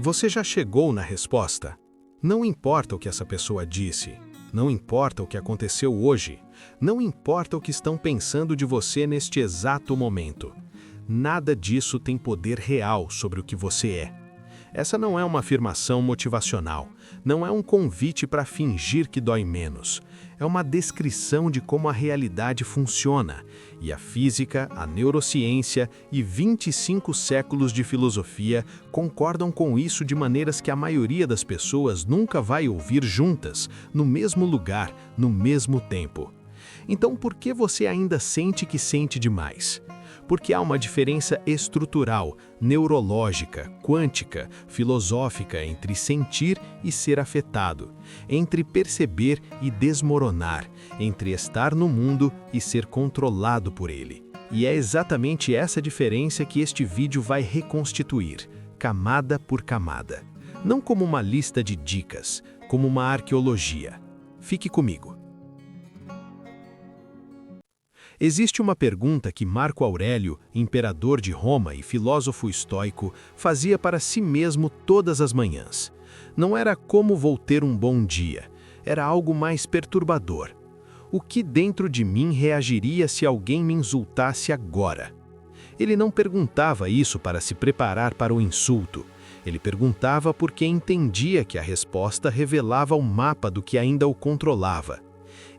Você já chegou na resposta? Não importa o que essa pessoa disse, não importa o que aconteceu hoje, não importa o que estão pensando de você neste exato momento. Nada disso tem poder real sobre o que você é. Essa não é uma afirmação motivacional, não é um convite para fingir que dói menos. É uma descrição de como a realidade funciona, e a física, a neurociência e 25 séculos de filosofia concordam com isso de maneiras que a maioria das pessoas nunca vai ouvir juntas, no mesmo lugar, no mesmo tempo. Então por que você ainda sente que sente demais? Porque há uma diferença estrutural, neurológica, quântica, filosófica entre sentir e ser afetado, entre perceber e desmoronar, entre estar no mundo e ser controlado por ele. E é exatamente essa diferença que este vídeo vai reconstituir, camada por camada. Não como uma lista de dicas, como uma arqueologia. Fique comigo. Existe uma pergunta que Marco Aurélio, imperador de Roma e filósofo estoico, fazia para si mesmo todas as manhãs. Não era como vou ter um bom dia, era algo mais perturbador. O que dentro de mim reagiria se alguém me insultasse agora? Ele não perguntava isso para se preparar para o insulto. Ele perguntava porque entendia que a resposta revelava o mapa do que ainda o controlava.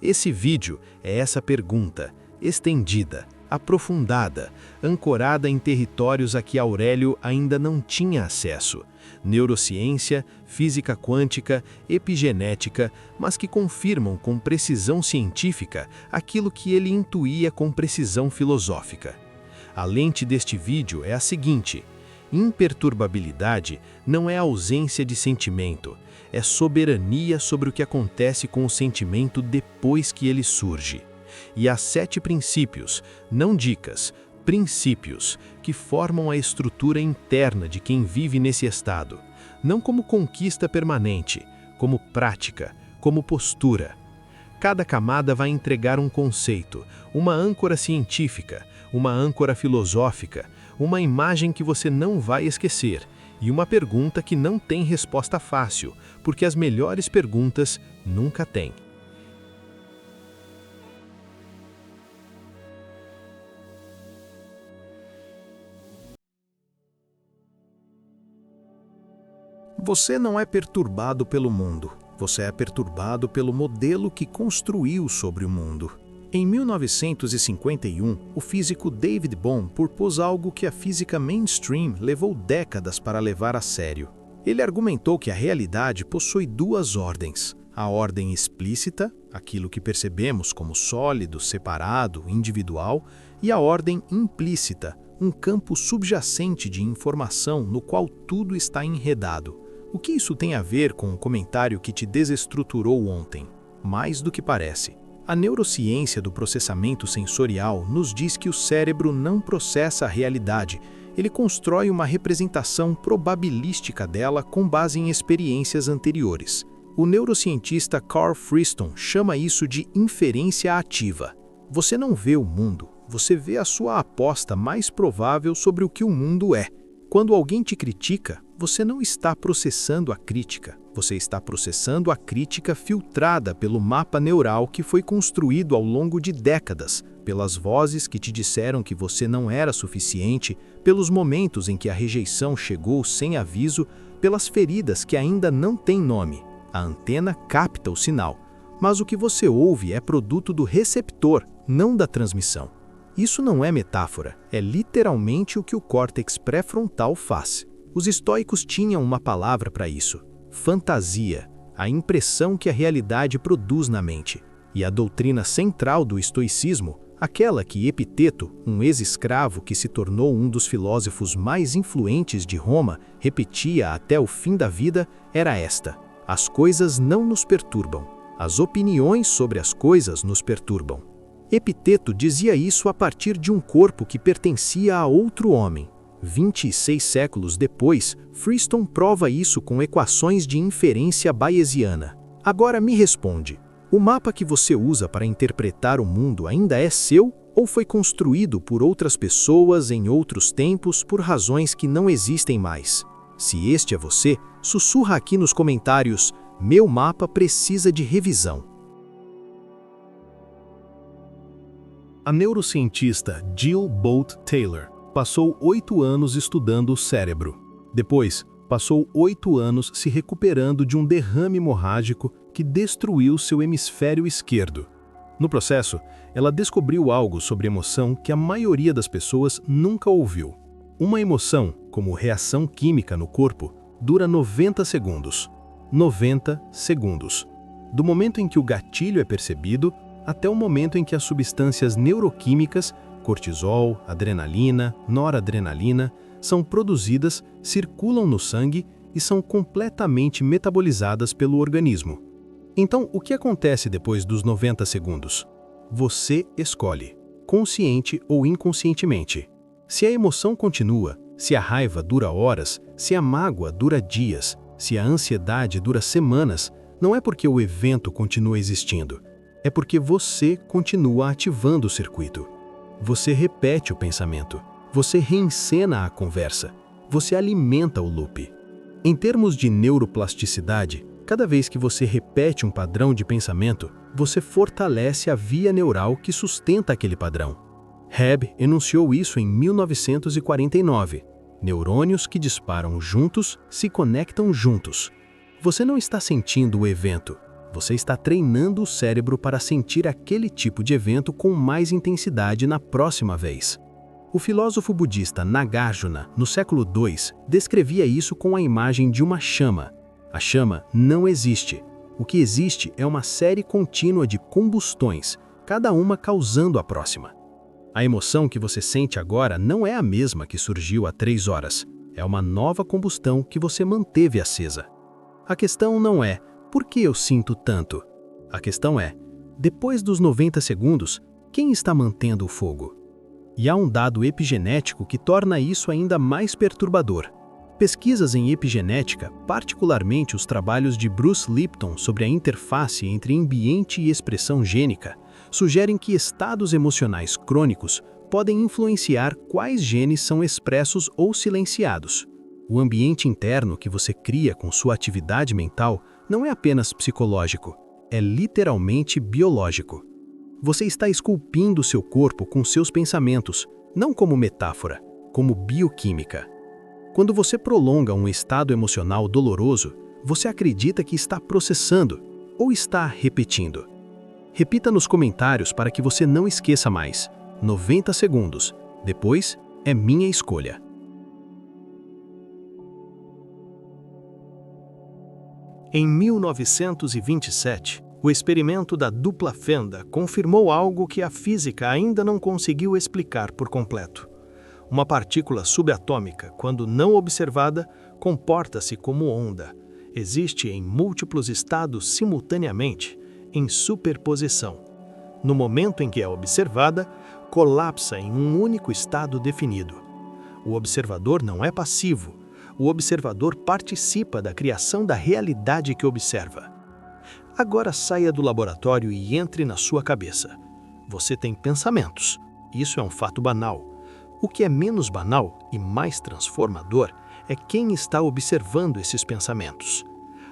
Esse vídeo é essa pergunta, estendida, aprofundada, ancorada em territórios a que Aurélio ainda não tinha acesso. Neurociência, física quântica, epigenética, mas que confirmam com precisão científica aquilo que ele intuía com precisão filosófica. A lente deste vídeo é a seguinte: imperturbabilidade não é ausência de sentimento, é soberania sobre o que acontece com o sentimento depois que ele surge. E há 7 princípios, não dicas, princípios, que formam a estrutura interna de quem vive nesse estado, não como conquista permanente, como prática, como postura. Cada camada vai entregar um conceito, uma âncora científica, uma âncora filosófica, uma imagem que você não vai esquecer, e uma pergunta que não tem resposta fácil, porque as melhores perguntas nunca têm. Você não é perturbado pelo mundo, você é perturbado pelo modelo que construiu sobre o mundo. Em 1951, o físico David Bohm propôs algo que a física mainstream levou décadas para levar a sério. Ele argumentou que a realidade possui 2 ordens: a ordem explícita, aquilo que percebemos como sólido, separado, individual, e a ordem implícita, um campo subjacente de informação no qual tudo está enredado. O que isso tem a ver com o comentário que te desestruturou ontem? Mais do que parece. A neurociência do processamento sensorial nos diz que o cérebro não processa a realidade, ele constrói uma representação probabilística dela com base em experiências anteriores. O neurocientista Carl Friston chama isso de inferência ativa. Você não vê o mundo, você vê a sua aposta mais provável sobre o que o mundo é. Quando alguém te critica, você não está processando a crítica, você está processando a crítica filtrada pelo mapa neural que foi construído ao longo de décadas, pelas vozes que te disseram que você não era suficiente, pelos momentos em que a rejeição chegou sem aviso, pelas feridas que ainda não têm nome. A antena capta o sinal, mas o que você ouve é produto do receptor, não da transmissão. Isso não é metáfora, é literalmente o que o córtex pré-frontal faz. Os estoicos tinham uma palavra para isso: fantasia, a impressão que a realidade produz na mente. E a doutrina central do estoicismo, aquela que Epiteto, um ex-escravo que se tornou um dos filósofos mais influentes de Roma, repetia até o fim da vida, era esta: as coisas não nos perturbam, as opiniões sobre as coisas nos perturbam. Epiteto dizia isso a partir de um corpo que pertencia a outro homem. 26 séculos depois, Friston prova isso com equações de inferência bayesiana. Agora me responde, o mapa que você usa para interpretar o mundo ainda é seu ou foi construído por outras pessoas em outros tempos por razões que não existem mais? Se este é você, sussurra aqui nos comentários: meu mapa precisa de revisão. A neurocientista Jill Bolte Taylor passou 8 anos estudando o cérebro. Depois, passou 8 anos se recuperando de um derrame hemorrágico que destruiu seu hemisfério esquerdo. No processo, ela descobriu algo sobre emoção que a maioria das pessoas nunca ouviu. Uma emoção, como reação química no corpo, dura 90 segundos. 90 segundos. Do momento em que o gatilho é percebido até o momento em que as substâncias neuroquímicas, cortisol, adrenalina, noradrenalina, são produzidas, circulam no sangue e são completamente metabolizadas pelo organismo. Então, o que acontece depois dos 90 segundos? Você escolhe, consciente ou inconscientemente. Se a emoção continua, se a raiva dura horas, se a mágoa dura dias, se a ansiedade dura semanas, não é porque o evento continua existindo, é porque você continua ativando o circuito. Você repete o pensamento, você reencena a conversa, você alimenta o loop. Em termos de neuroplasticidade, cada vez que você repete um padrão de pensamento, você fortalece a via neural que sustenta aquele padrão. Hebb enunciou isso em 1949. Neurônios que disparam juntos se conectam juntos. Você não está sentindo o evento, você está treinando o cérebro para sentir aquele tipo de evento com mais intensidade na próxima vez. O filósofo budista Nagarjuna, no século II, descrevia isso com a imagem de uma chama. A chama não existe. O que existe é uma série contínua de combustões, cada uma causando a próxima. A emoção que você sente agora não é a mesma que surgiu há 3 horas. É uma nova combustão que você manteve acesa. A questão não é, por que eu sinto tanto? A questão é, depois dos 90 segundos, quem está mantendo o fogo? E há um dado epigenético que torna isso ainda mais perturbador. Pesquisas em epigenética, particularmente os trabalhos de Bruce Lipton sobre a interface entre ambiente e expressão gênica, sugerem que estados emocionais crônicos podem influenciar quais genes são expressos ou silenciados. O ambiente interno que você cria com sua atividade mental não é apenas psicológico, é literalmente biológico. Você está esculpindo seu corpo com seus pensamentos, não como metáfora, como bioquímica. Quando você prolonga um estado emocional doloroso, você acredita que está processando ou está repetindo. Repita nos comentários para que você não esqueça mais. 90 segundos. Depois, é minha escolha. Em 1927, o experimento da dupla fenda confirmou algo que a física ainda não conseguiu explicar por completo. Uma partícula subatômica, quando não observada, comporta-se como onda. Existe em múltiplos estados simultaneamente, em superposição. No momento em que é observada, colapsa em um único estado definido. O observador não é passivo. O observador participa da criação da realidade que observa. Agora saia do laboratório e entre na sua cabeça. Você tem pensamentos. Isso é um fato banal. O que é menos banal e mais transformador é quem está observando esses pensamentos.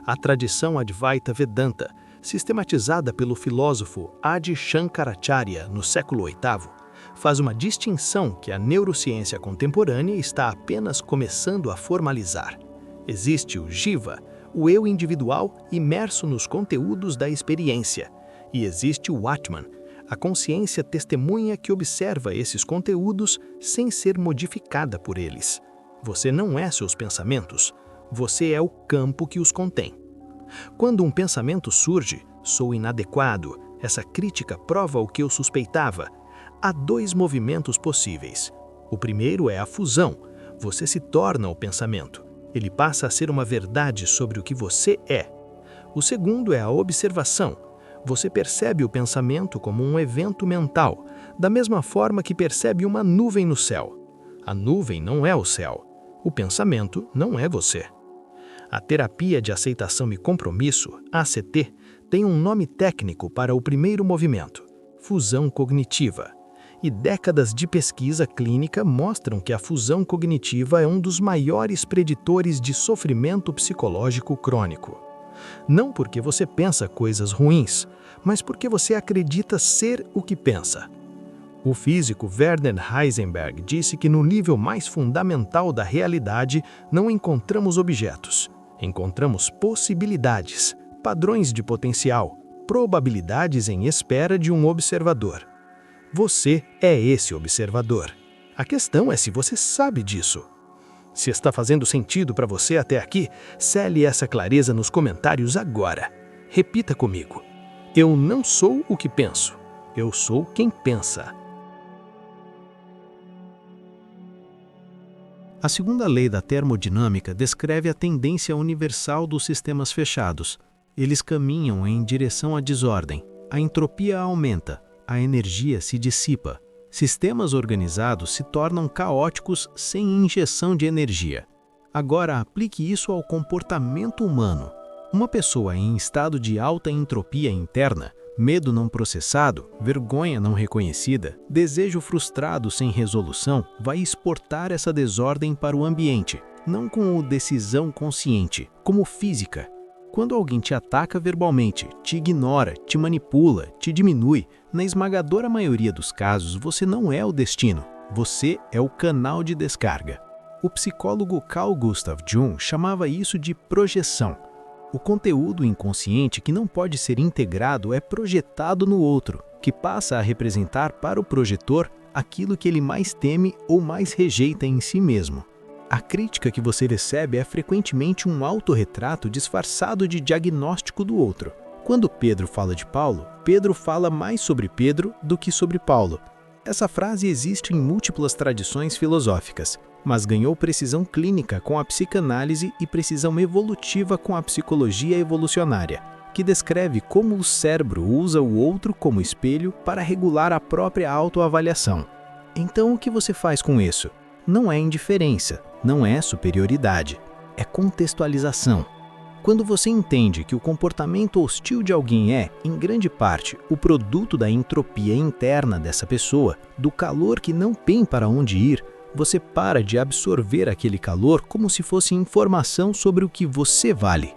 A tradição Advaita Vedanta, sistematizada pelo filósofo Adi Shankaracharya no século VIII, faz uma distinção que a neurociência contemporânea está apenas começando a formalizar. Existe o Jiva, o eu individual imerso nos conteúdos da experiência, e existe o Atman, a consciência testemunha que observa esses conteúdos sem ser modificada por eles. Você não é seus pensamentos, você é o campo que os contém. Quando um pensamento surge, sou inadequado, essa crítica prova o que eu suspeitava. Há 2 movimentos possíveis. O primeiro é a fusão. Você se torna o pensamento. Ele passa a ser uma verdade sobre o que você é. O segundo é a observação. Você percebe o pensamento como um evento mental, da mesma forma que percebe uma nuvem no céu. A nuvem não é o céu. O pensamento não é você. A terapia de aceitação e compromisso, ACT, tem um nome técnico para o primeiro movimento, fusão cognitiva. e décadas de pesquisa clínica mostram que a fusão cognitiva é um dos maiores preditores de sofrimento psicológico crônico. Não porque você pensa coisas ruins, mas porque você acredita ser o que pensa. O físico Werner Heisenberg disse que no nível mais fundamental da realidade não encontramos objetos, encontramos possibilidades, padrões de potencial, probabilidades em espera de um observador. Você é esse observador. A questão é se você sabe disso. Se está fazendo sentido para você até aqui, cele essa clareza nos comentários agora. Repita comigo. Eu não sou o que penso. Eu sou quem pensa. A segunda lei da termodinâmica descreve a tendência universal dos sistemas fechados. Eles caminham em direção à desordem. A entropia aumenta. A energia se dissipa. Sistemas organizados se tornam caóticos sem injeção de energia. Agora aplique isso ao comportamento humano. Uma pessoa em estado de alta entropia interna, medo não processado, vergonha não reconhecida, desejo frustrado sem resolução, vai exportar essa desordem para o ambiente, não com decisão consciente, como física. Quando alguém te ataca verbalmente, te ignora, te manipula, te diminui, na esmagadora maioria dos casos você não é o destino, você é o canal de descarga. O psicólogo Carl Gustav Jung chamava isso de projeção. O conteúdo inconsciente que não pode ser integrado é projetado no outro, que passa a representar para o projetor aquilo que ele mais teme ou mais rejeita em si mesmo. A crítica que você recebe é frequentemente um autorretrato disfarçado de diagnóstico do outro. Quando Pedro fala de Paulo, Pedro fala mais sobre Pedro do que sobre Paulo. Essa frase existe em múltiplas tradições filosóficas, mas ganhou precisão clínica com a psicanálise e precisão evolutiva com a psicologia evolucionária, que descreve como o cérebro usa o outro como espelho para regular a própria autoavaliação. Então, o que você faz com isso? Não é indiferença, não é superioridade, é contextualização. Quando você entende que o comportamento hostil de alguém é, em grande parte, o produto da entropia interna dessa pessoa, do calor que não tem para onde ir, você para de absorver aquele calor como se fosse informação sobre o que você vale.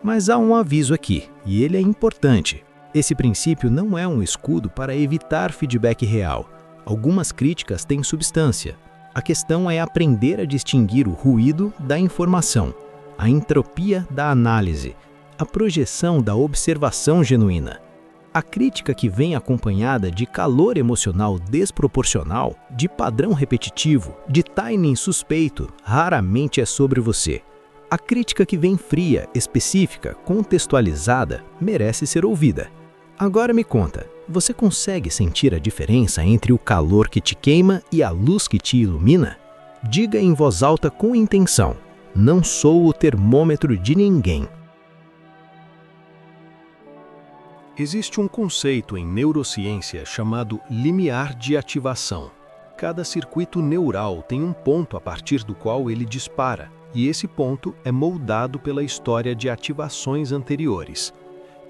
Mas há um aviso aqui, e ele é importante. Esse princípio não é um escudo para evitar feedback real. Algumas críticas têm substância. A questão é aprender a distinguir o ruído da informação, a entropia da análise, a projeção da observação genuína. A crítica que vem acompanhada de calor emocional desproporcional, de padrão repetitivo, de timing suspeito, raramente é sobre você. A crítica que vem fria, específica, contextualizada, merece ser ouvida. Agora me conta, você consegue sentir a diferença entre o calor que te queima e a luz que te ilumina? Diga em voz alta com intenção: não sou o termômetro de ninguém. Existe um conceito em neurociência chamado limiar de ativação. Cada circuito neural tem um ponto a partir do qual ele dispara, e esse ponto é moldado pela história de ativações anteriores.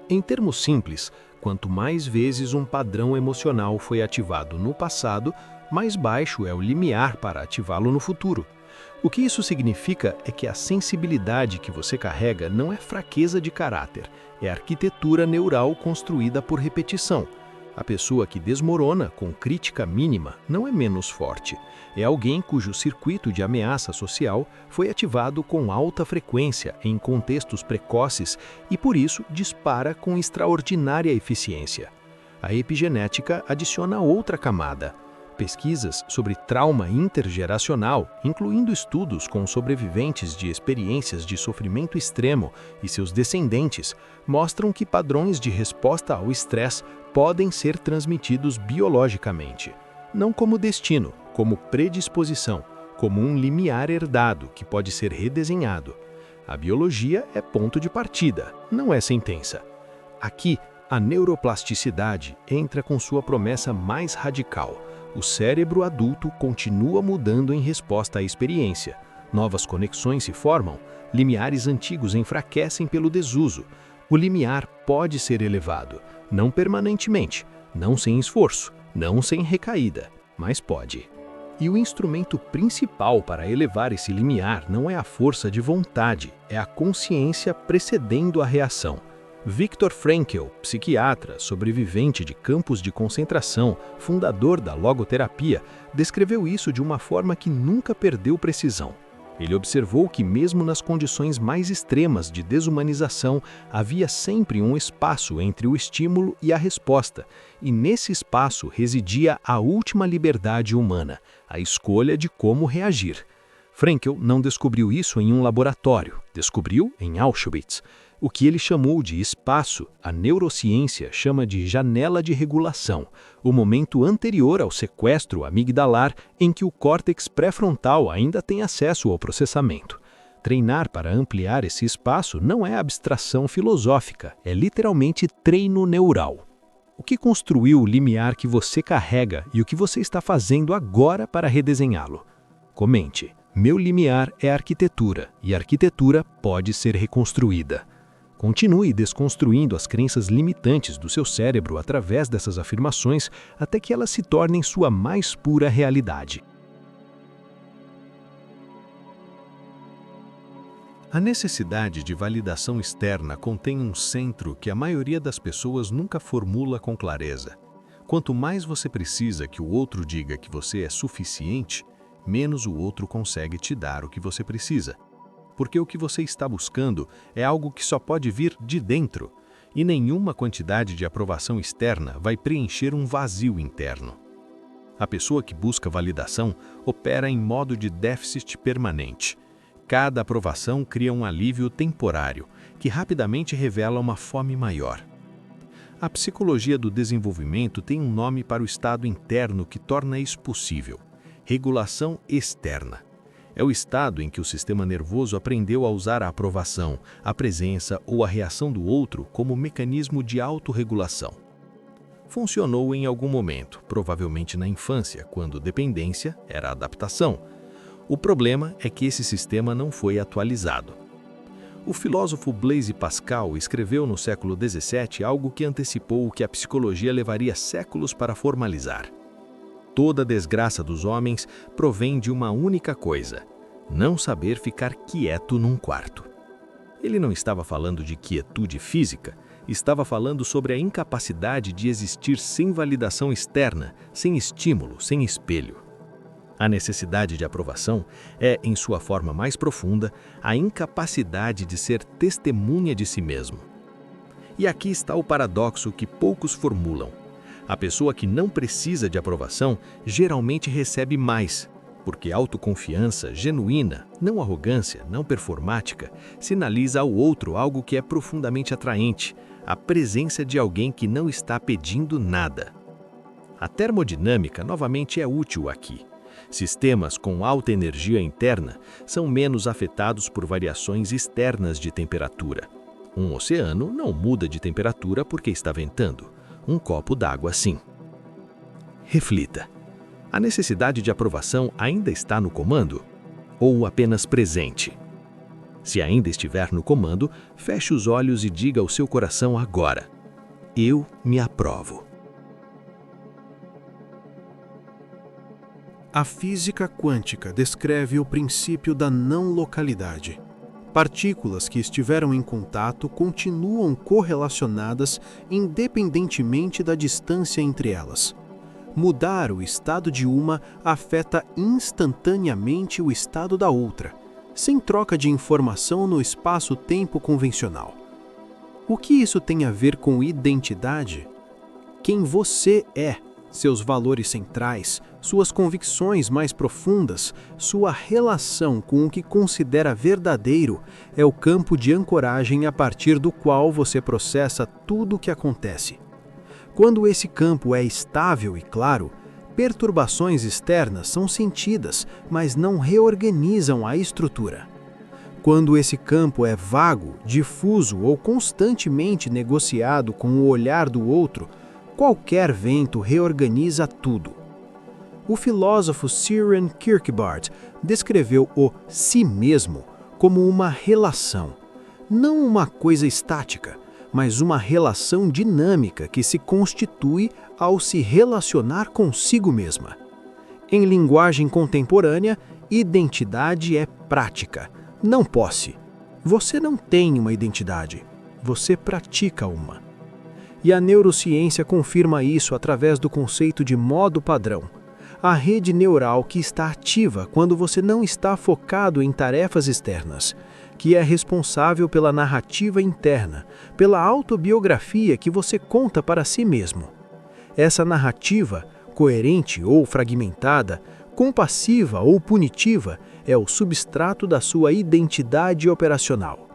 Em termos simples, quanto mais vezes um padrão emocional foi ativado no passado, mais baixo é o limiar para ativá-lo no futuro. O que isso significa é que a sensibilidade que você carrega não é fraqueza de caráter, é arquitetura neural construída por repetição. A pessoa que desmorona com crítica mínima não é menos forte. É alguém cujo circuito de ameaça social foi ativado com alta frequência em contextos precoces e, por isso, dispara com extraordinária eficiência. A epigenética adiciona outra camada. Pesquisas sobre trauma intergeracional, incluindo estudos com sobreviventes de experiências de sofrimento extremo e seus descendentes, mostram que padrões de resposta ao estresse podem ser transmitidos biologicamente, não como destino, como predisposição, como um limiar herdado que pode ser redesenhado. A biologia é ponto de partida, não é sentença. Aqui, a neuroplasticidade entra com sua promessa mais radical. O cérebro adulto continua mudando em resposta à experiência. Novas conexões se formam, limiares antigos enfraquecem pelo desuso. O limiar pode ser elevado, não permanentemente, não sem esforço, não sem recaída, mas pode. E o instrumento principal para elevar esse limiar não é a força de vontade, é a consciência precedendo a reação. Viktor Frankl, psiquiatra, sobrevivente de campos de concentração, fundador da logoterapia, descreveu isso de uma forma que nunca perdeu precisão. Ele observou que mesmo nas condições mais extremas de desumanização, havia sempre um espaço entre o estímulo e a resposta, e nesse espaço residia a última liberdade humana, a escolha de como reagir. Frankl não descobriu isso em um laboratório, descobriu em Auschwitz. O que ele chamou de espaço, a neurociência chama de janela de regulação, o momento anterior ao sequestro amigdalar em que o córtex pré-frontal ainda tem acesso ao processamento. Treinar para ampliar esse espaço não é abstração filosófica, é literalmente treino neural. O que construiu o limiar que você carrega e o que você está fazendo agora para redesenhá-lo? Comente. Meu limiar é arquitetura, e a arquitetura pode ser reconstruída. Continue desconstruindo as crenças limitantes do seu cérebro através dessas afirmações até que elas se tornem sua mais pura realidade. A necessidade de validação externa contém um centro que a maioria das pessoas nunca formula com clareza. Quanto mais você precisa que o outro diga que você é suficiente, menos o outro consegue te dar o que você precisa. Porque o que você está buscando é algo que só pode vir de dentro, e nenhuma quantidade de aprovação externa vai preencher um vazio interno. A pessoa que busca validação opera em modo de déficit permanente. Cada aprovação cria um alívio temporário, que rapidamente revela uma fome maior. A psicologia do desenvolvimento tem um nome para o estado interno que torna isso possível: regulação externa. É o estado em que o sistema nervoso aprendeu a usar a aprovação, a presença ou a reação do outro como mecanismo de autorregulação. Funcionou em algum momento, provavelmente na infância, quando dependência era adaptação. O problema é que esse sistema não foi atualizado. O filósofo Blaise Pascal escreveu no século XVII algo que antecipou o que a psicologia levaria séculos para formalizar. Toda a desgraça dos homens provém de uma única coisa: não saber ficar quieto num quarto. Ele não estava falando de quietude física, estava falando sobre a incapacidade de existir sem validação externa, sem estímulo, sem espelho. A necessidade de aprovação é, em sua forma mais profunda, a incapacidade de ser testemunha de si mesmo. E aqui está o paradoxo que poucos formulam. A pessoa que não precisa de aprovação geralmente recebe mais, porque autoconfiança genuína, não arrogância, não performática, sinaliza ao outro algo que é profundamente atraente, a presença de alguém que não está pedindo nada. A termodinâmica novamente é útil aqui. Sistemas com alta energia interna são menos afetados por variações externas de temperatura. Um oceano não muda de temperatura porque está ventando. Um copo d'água, sim. Reflita. A necessidade de aprovação ainda está no comando? Ou apenas presente? Se ainda estiver no comando, feche os olhos e diga ao seu coração agora: eu me aprovo. A física quântica descreve o princípio da não localidade. Partículas que estiveram em contato continuam correlacionadas independentemente da distância entre elas. Mudar o estado de uma afeta instantaneamente o estado da outra, sem troca de informação no espaço-tempo convencional. O que isso tem a ver com identidade? Quem você é, seus valores centrais, suas convicções mais profundas, sua relação com o que considera verdadeiro é o campo de ancoragem a partir do qual você processa tudo o que acontece. Quando esse campo é estável e claro, perturbações externas são sentidas, mas não reorganizam a estrutura. Quando esse campo é vago, difuso ou constantemente negociado com o olhar do outro, qualquer vento reorganiza tudo. O filósofo Søren Kierkegaard descreveu o si mesmo como uma relação, não uma coisa estática, mas uma relação dinâmica que se constitui ao se relacionar consigo mesma. Em linguagem contemporânea, identidade é prática, não posse. Você não tem uma identidade, você pratica uma. E a neurociência confirma isso através do conceito de modo padrão. A rede neural que está ativa quando você não está focado em tarefas externas, que é responsável pela narrativa interna, pela autobiografia que você conta para si mesmo. Essa narrativa, coerente ou fragmentada, compassiva ou punitiva, é o substrato da sua identidade operacional.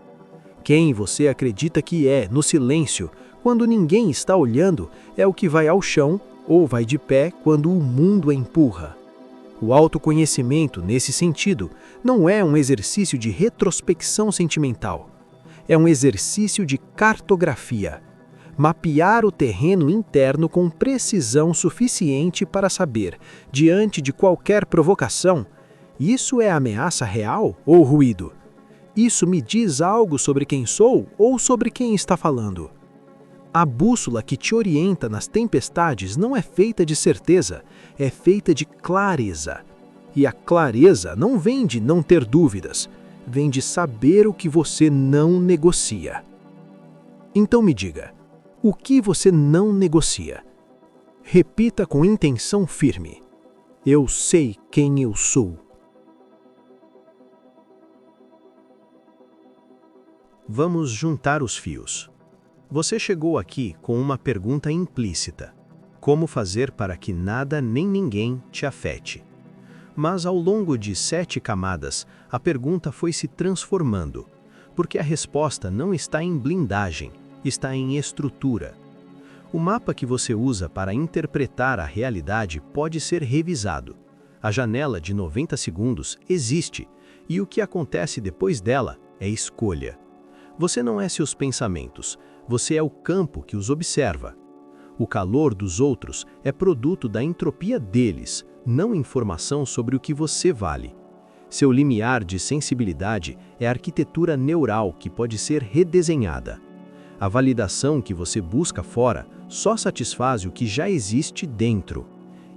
Quem você acredita que é, no silêncio, quando ninguém está olhando, é o que vai ao chão ou vai de pé quando o mundo empurra. O autoconhecimento, nesse sentido, não é um exercício de retrospecção sentimental. É um exercício de cartografia. Mapear o terreno interno com precisão suficiente para saber, diante de qualquer provocação, isso é ameaça real ou ruído? Isso me diz algo sobre quem sou ou sobre quem está falando? A bússola que te orienta nas tempestades não é feita de certeza, é feita de clareza. E a clareza não vem de não ter dúvidas, vem de saber o que você não negocia. Então me diga, o que você não negocia? Repita com intenção firme. Eu sei quem eu sou. Vamos juntar os fios. Você chegou aqui com uma pergunta implícita: como fazer para que nada nem ninguém te afete? Mas ao longo de 7 camadas, a pergunta foi se transformando, porque a resposta não está em blindagem, está em estrutura. O mapa que você usa para interpretar a realidade pode ser revisado. A janela de 90 segundos existe, e o que acontece depois dela é escolha. Você não é seus pensamentos, você é o campo que os observa. O calor dos outros é produto da entropia deles, não informação sobre o que você vale. Seu limiar de sensibilidade é arquitetura neural que pode ser redesenhada. A validação que você busca fora só satisfaz o que já existe dentro.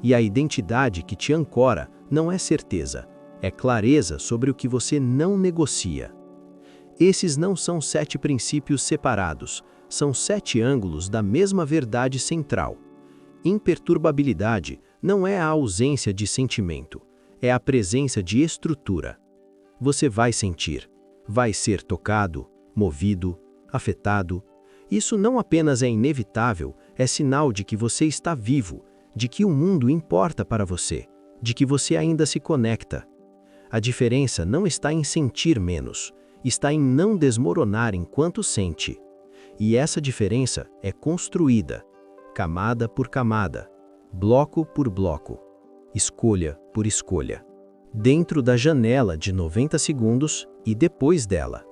E a identidade que te ancora não é certeza, é clareza sobre o que você não negocia. Esses não são 7 princípios separados, são 7 ângulos da mesma verdade central. Imperturbabilidade não é a ausência de sentimento, é a presença de estrutura. Você vai sentir, vai ser tocado, movido, afetado. Isso não apenas é inevitável, é sinal de que você está vivo, de que o mundo importa para você, de que você ainda se conecta. A diferença não está em sentir menos, está em não desmoronar enquanto sente. E essa diferença é construída, camada por camada, bloco por bloco, escolha por escolha, dentro da janela de 90 segundos e depois dela.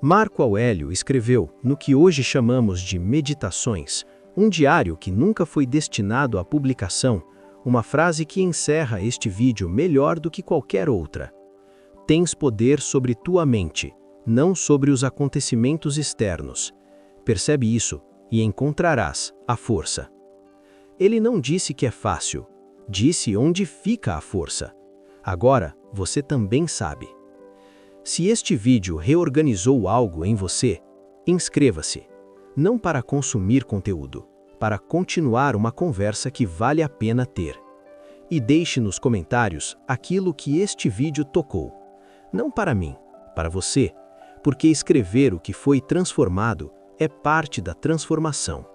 Marco Aurélio escreveu, no que hoje chamamos de Meditações, um diário que nunca foi destinado à publicação, uma frase que encerra este vídeo melhor do que qualquer outra. Tens poder sobre tua mente, não sobre os acontecimentos externos. Percebe isso e encontrarás a força. Ele não disse que é fácil, disse onde fica a força. Agora, você também sabe. Se este vídeo reorganizou algo em você, inscreva-se. Não para consumir conteúdo, para continuar uma conversa que vale a pena ter. E deixe nos comentários aquilo que este vídeo tocou. Não para mim, para você, porque escrever o que foi transformado é parte da transformação.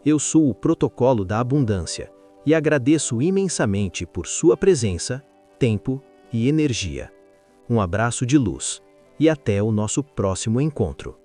Eu sou o Protocolo da Abundância e agradeço imensamente por sua presença, tempo e energia. Um abraço de luz e até o nosso próximo encontro.